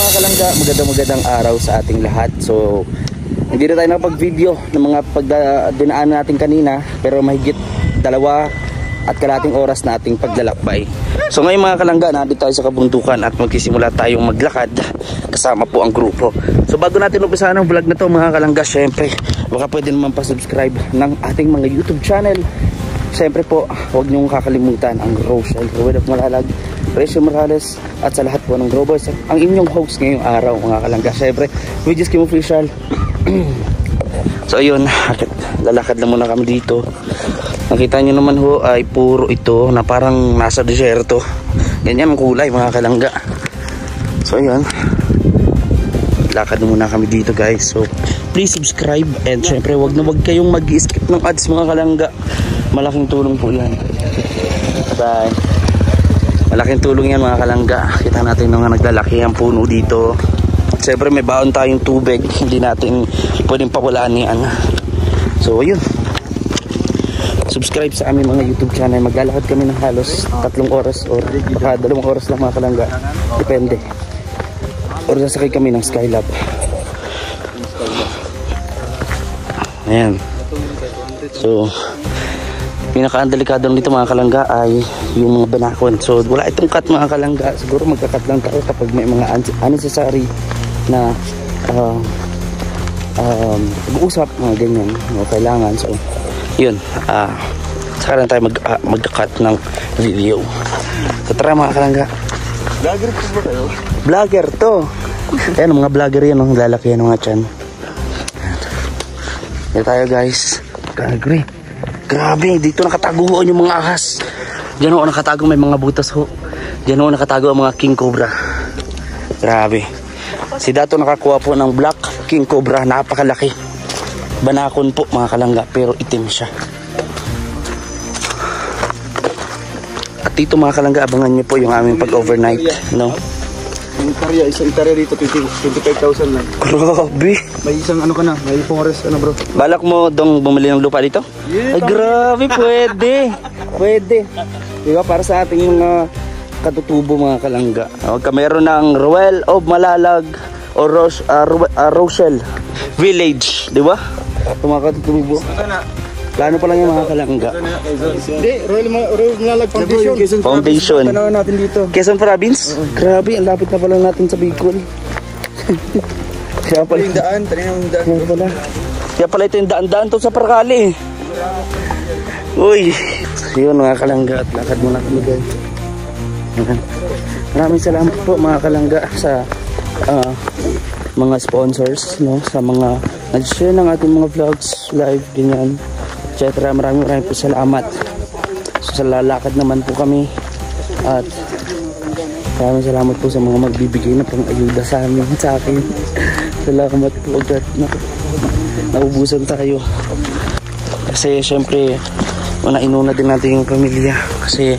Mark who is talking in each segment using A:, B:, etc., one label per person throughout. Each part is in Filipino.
A: mga kalangga, magandang araw sa ating lahat. So hindi na tayo nakapag-video ng mga pagdinaan natin kanina, pero mahigit 2.5 oras na ating paglalakbay. So ngayon mga kalangga, nandito tayo sa kabundukan at magsisimula tayong maglakad kasama po ang grupo. So bago natin umpisahan ang vlog na to mga kalangga, syempre baka pwede naman pa-subscribe ng ating mga YouTube channel. Syempre po, huwag niyong kakalimutan ang Rochelle Ruel of Malalag, Rachel Morales, at sa lahat po ng Growboys, ang inyong host ngayong araw mga kalangga. Syempre, we just Kim Official. So ayun, lalakad na muna kami dito. Nakita nyo naman ho ay puro ito na parang nasa deserto. Ganyan ang kulay mga kalangga. So ayun, lakad na muna kami dito guys. So please subscribe, and syempre wag kayong mag-skip ng ads mga kalangga. Malaking tulong po yan. Bye. Malaking tulong yan mga kalangga. Kita natin mga naglalaki ang puno dito. Syempre may baon tayong tubig, hindi natin pwedeng pawalaan yan. So ayun, subscribe sa aming mga YouTube channel. Maglalakad kami ng halos 3 oras or 2 oras lang mga kalangga, depende. Or sasakay kami ng Skylab. Ayan. So pinaka-delikado nito mga kalangga ay yung mga banakon. So wala itong cut mga kalangga. Siguro magka-cut lang tayo kapag may mga unnecessary na mag-uusap, mga ganyan o kailangan. So yun, saka lang tayo magka-cut ng video. So tara mga kalangga.
B: Vlogger po ba kayo?
A: Vlogger to. Ayan mga vlogger yan, ang lalaki yan mga chan. Yan tayo guys. Grabe, dito nakataguan yung mga ahas. Diyan ho nakatago, may mga butas ho. Diyan ho nakatago ang mga king cobra. Grabe. Si Dato nakakuha po ng black king cobra, napakalaki. Banakon po mga kalangga, pero itim siya. At dito mga kalangga, abangan nyo po yung aming pag-overnight, no?
B: Isang itarya dito, 25,000 lang.
A: Grabe.
B: May isang ano ka na, may forest ano bro.
A: Balak mo dong bumili ng lupa dito?
B: Yeah,
A: ay grabe, pwede. Diba, para sa ating mga katutubo mga kalangga. Huwag ka meron ng Ruel of Malalag o Rochelle Village, di ba? Ito mga katutubo. Plano pa lang yung mga kalangga.
B: Hindi, Royal Malalag Foundation.
A: Foundation.
B: Tanawan natin dito.
A: Quezon Province? Grabe, ang lapit na pala natin sa Bicol. Kaya pala
B: yung daan,
A: Kaya pala ito yung daan-daan to sa Parkali. Uy, so yun mga kalangga, at lakad muna kami guys. Maraming salamat po mga kalangga sa mga sponsors, no, sa mga nag-share ng ating mga vlogs, live, ganyan, etc. Maraming po salamat. So sa lalakad naman po kami, at maraming salamat po sa mga magbibigay na pang-ayuda sa amin, sa akin. Salamat po agad. Naubusan tayo. Kasi syempre, inuna din natin yung pamilya. Kasi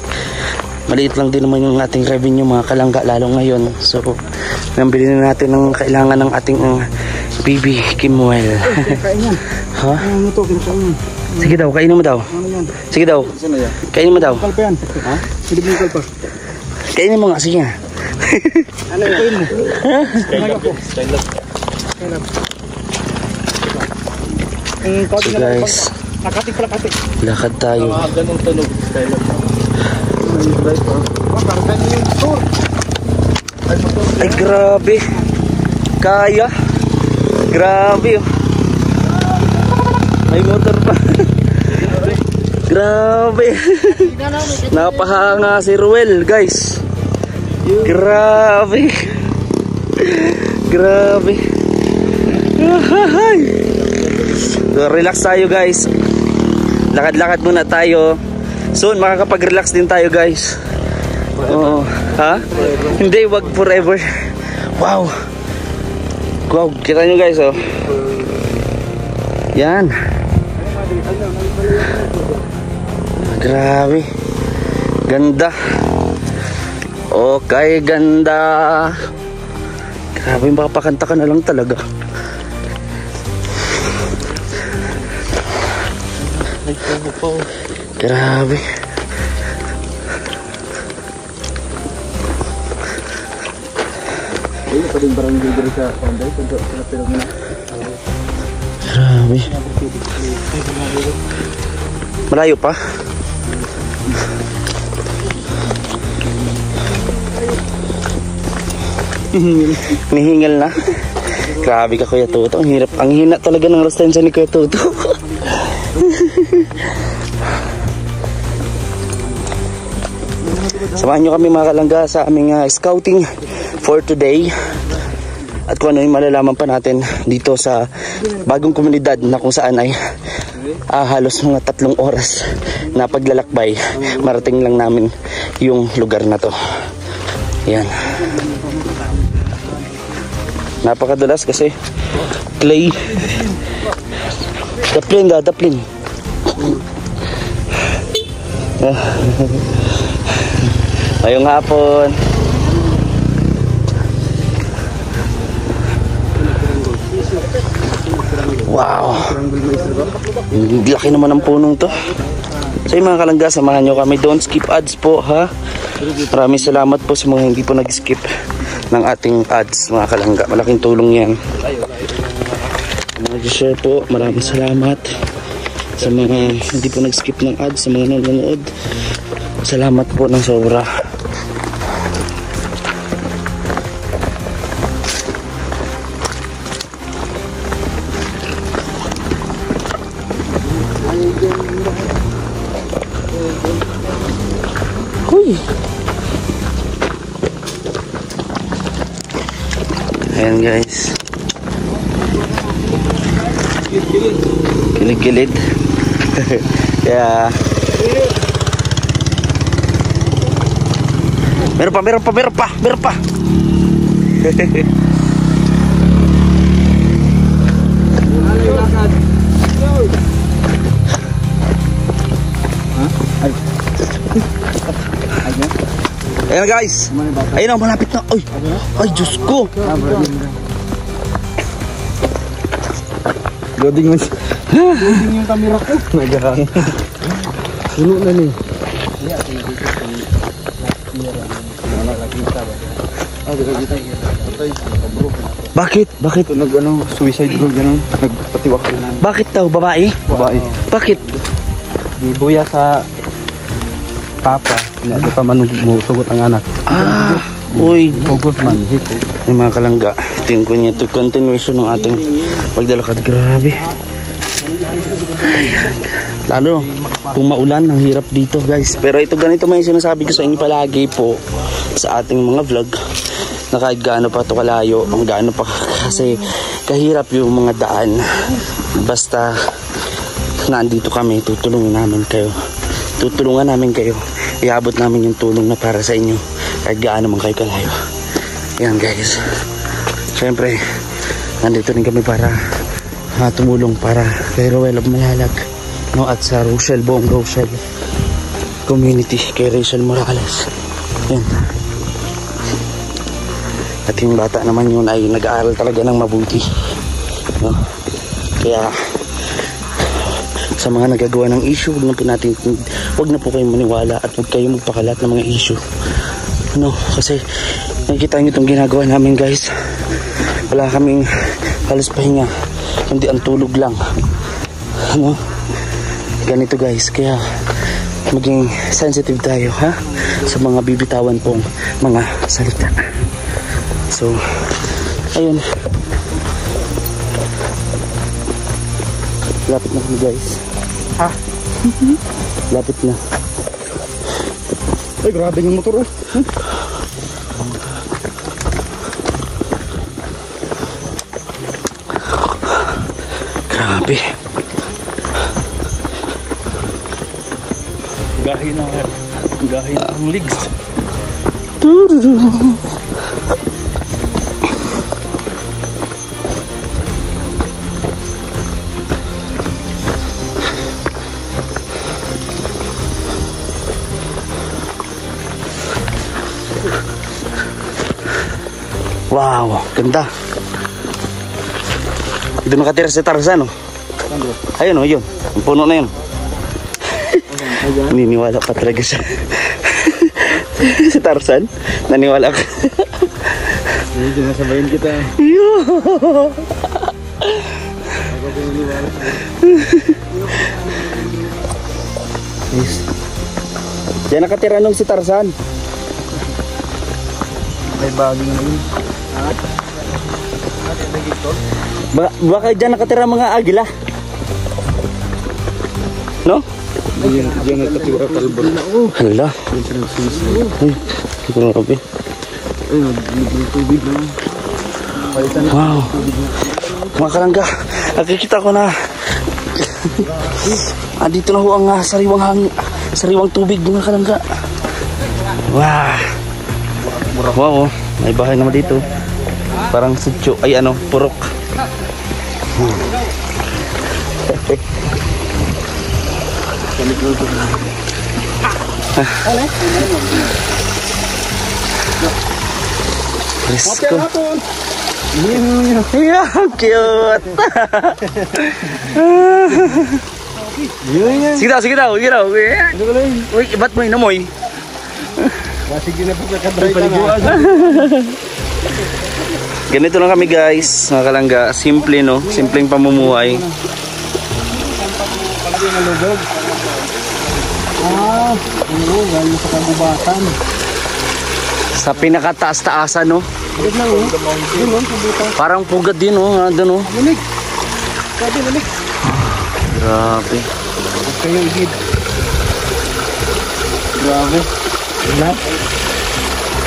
A: maliit lang din naman yung ating revenue mga kalangga, lalo ngayon. So, nambili na natin ng kailangan ng ating baby Kimuel. Ha?
B: Ano to? Kinakain.
A: Sige daw, kainin mo daw. Sige daw. Kainin mo daw.
B: Kalpa yan. Ha? Hindi mo kalpa.
A: Kainin mo nga, sige nga.
B: Ano yung mo?
A: So guys, lakad tayo. Ay grabe. Kaya. Grabe. May motor pa. Grabe. Napahanga si Ruel guys. Grabe. Grabe. So, relax tayo guys. Lakad-lakad muna tayo. Soon makakapag-relax din tayo guys. Oo. Ha? Hindi, wag forever. Wow. Wow, kita nyo guys oh. Yan. Grabe. Ganda. Okay, ganda. Grabe, makapakanta ka na lang talaga. Grabe.
B: Ayun, pa din barangay dito sa Panday. Pero na.
A: Grabe. Malayo pa? Nihingal na. Grabe ka Kuya Tuto. Ang hirap. Ang hina talaga ng resistensya ni Kuya Tuto. Samahan nyo kami mga kalangga sa aming scouting for today. At kung ano yung malalaman pa natin dito sa bagong komunidad na kung saan ay halos mga 3 oras na paglalakbay. Marating lang namin yung lugar na to. Yan. Napakadulas kasi clay. Daplin. Ngayong hapon. Wow. Laki naman ng punong to. So yung mga kalangga, samahan nyo kami. Don't skip ads po ha. Maraming salamat po sa mga hindi po nag-skip ng ating ads mga kalangga. Malaking tulong yan. Mag-share po. Maraming salamat sa mga hindi po nag-skip ng ads, sa mga nanonood. Salamat po ng sobra. Huy. Ayan guys. Kilig-kilid. Kaya meron pa. Ayan guys. Ayun na, malapit na. Ay, Diyos ko.
B: Loading mo. Loading yung camera ko. Puno na ni.
A: Bakit?
B: Suicide ko ganun. Nagpatiwak ko na.
A: Bakit daw, babae?
B: Babae.
A: Bakit?
B: Gibuya sa papa. Hindi pa man sugot ang anak.
A: Uy.
B: Focus man.
A: Yung mga kalangga, tingin ko niya ito continuation ng ating paglalakad. Grabe. Lalo, kung maulan, ang hirap dito guys. Pero ito ganito may sinasabi ko sa inyo palagi po sa ating mga vlog. Na kahit gaano pa ito kalayo, ang gaano pa kasi kahirap yung mga daan. Basta nandito kami, tutulungan namin kayo. Iabot namin yung tulong na para sa inyo kahit gaano man kayo kalayo. Yan guys. Siyempre, nandito rin kami para tumulong para kay Roel of Malalag, no? At sa Rochelle, buong Rochelle community, kay Rachel Morales. Yan. At yung bata naman yun ay nag-aaral talaga ng mabuti, no? Kaya sa mga nagagawa ng issue, wag na po kayong maniwala at wag kayong magpakalat ng mga issue, no? Kasi nakikita nyo itong ginagawa namin guys, wala kaming halos pahinga, hindi ang tulog lang, no? Ganito guys, kaya maging sensitive tayo ha sa mga bibitawan pong mga salita. So ayun, lapit na kami guys. Lapit na.
B: Ay, grabe yung motor oh.
A: Grabe.
B: Gahi ng legs.
A: Wow, ganda. Ito nakatira si Tarzan, oh. Ayun, oh, yun. Ang puno na yun. Niniwala pa talaga siya. Si Tarzan, naniwala ka.
B: Sinasabayin kita.
A: Yes. Diyan nakatira nung si Tarzan.
B: May baging na yun.
A: Baka diyan nakatira mga agila. No?
B: Diyan nakatira kalbo.
A: Hala. Ay, grabe.
B: Tubig na.
A: Wow. Mga kalangga, nakikita ko na dito na ho ang sariwang tubig mga kalangga. Wow. Wow, oh. May bahay naman dito. Parang sityo, ay ano, purok. Presko. Yeah, cute. Sige daw. Uy, ba't mo inamoy?
B: Sige na po kakadry ka na.
A: Ganito lang kami guys, mga kalangga. Simple no, simpleng pamumuhay.
B: Oo, galing sa kagubatan.
A: Sa pinakataas-taasan no. Parang pugad din no, doon no.
B: Lamig. Sabi lamig.
A: Grabe.
B: Kayo igid. Grabe.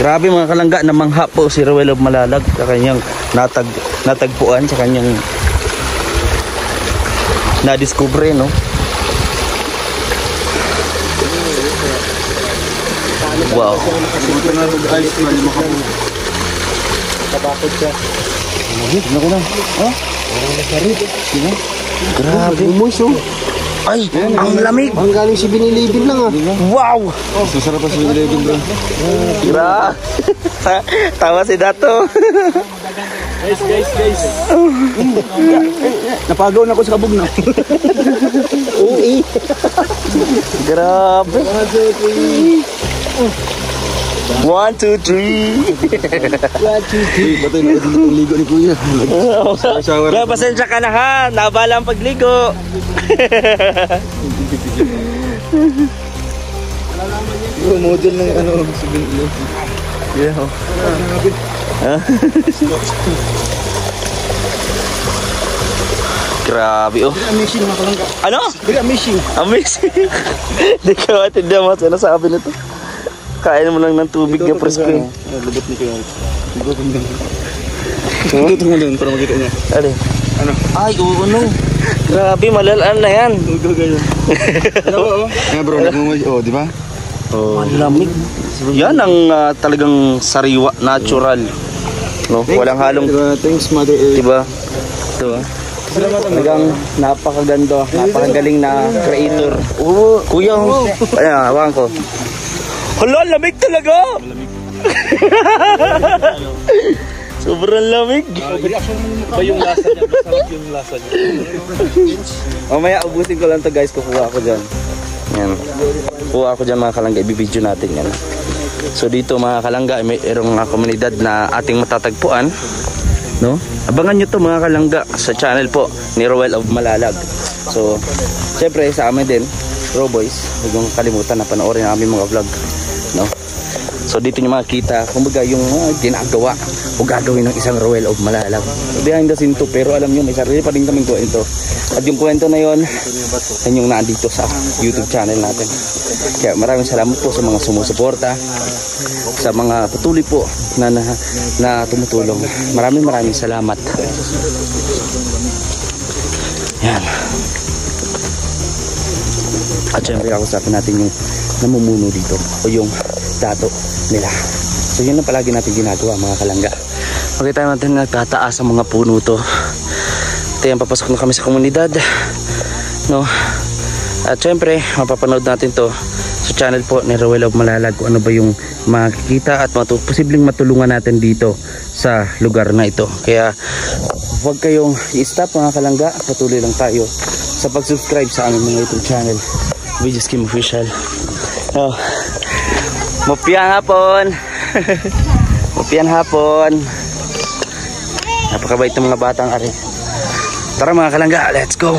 A: Grabe mga kalangga, namangha po si Ruel of Malalag sa kanyang natagpuan, sa kanyang nadiskubre no. Wow.
B: Kapakot siya.
A: Ano na? Oh? Grabe.
B: Umuso.
A: Ay, ang lamig.
B: Ang galing si Binilibin lang ah.
A: Wow.
B: Susarap pa si Binilibin bro.
A: Grabe. Tawa si Dato.
B: Guys. Napagaw na ako sa kabog na.
A: Oo. Grabe. 1, 2, 3.
B: 1, 2, 3. Batay na ang ligo ni Kuya.
A: Kaya pasensya ka na ha. Nabala ang pagligo.
B: Model na yung ano.
A: Yeah. Grabe oh.
B: Amazing mga kalangga.
A: Ano?
B: Amazing.
A: Amazing. Hindi ka matindihan mo. Ano sabi nito? Kain mo lang ng tubig niya presko eh.
B: Lubot ni Kuya. Lubot mo doon para makita niya.
A: Ano? Ay, oo no. Grabe, malalaan na yan.
B: Tugo ganyan. Bro, oh, di ba?
A: Oh, malamig. Yan ang talagang sariwa, natural. No, walang halong,
B: Thanks Mother Earth.
A: diba? Ito ah. Talagang napakaganda, napakagaling na creator. Oo, kuya. Ayan, hawakan ko. Hala, lamig talaga. Sobrang lamig.
B: Ba yung lasa niya? Masarap yung lasa niya.
A: Mamaya ubusin ko lang to guys, kukuha ako dyan. Yan. Kuha ako dyan mga kalangga, ibibidyo natin yan. So dito mga kalangga, mayroong mga komunidad na ating matatagpuan. No? Abangan nyo to mga kalangga sa channel po ni Ruel of Malalag. So, syempre sa amin din, Roboys, huwag mong kalimutan na panoorin ang aming mga vlog. No? So dito nyo makikita, kumbaga yung ginagawa o gagawin ng isang Ruel of Malalag. Behind the scene to, pero alam nyo, may sarili pa rin kaming kwento. At yung kwento na yon, yan yung nandito sa YouTube channel natin. Kaya maraming salamat po sa mga sumusuporta, sa mga patuloy po na tumutulong. Maraming salamat. Yan. At syempre kakusapin natin yung namumuno dito o yung dato nila. So yun lang palagi natin ginagawa mga kalangga. Makita natin nagtataas ang mga puno to. Ito yan, papasok na kami sa komunidad, no? At syempre mapapanood natin to sa channel po ni Ruel of Malalag kung ano ba yung makikita at posibleng matulungan natin dito sa lugar na ito. Kaya huwag kayong i-stop mga kalangga, patuloy lang tayo sa pag-subscribe sa aming mga YouTube channel, Video Scheme Official. Oh. Mapian hapon. Mapian hapon. Napakabait ng mga batang ari. Tara mga kalangga, let's go.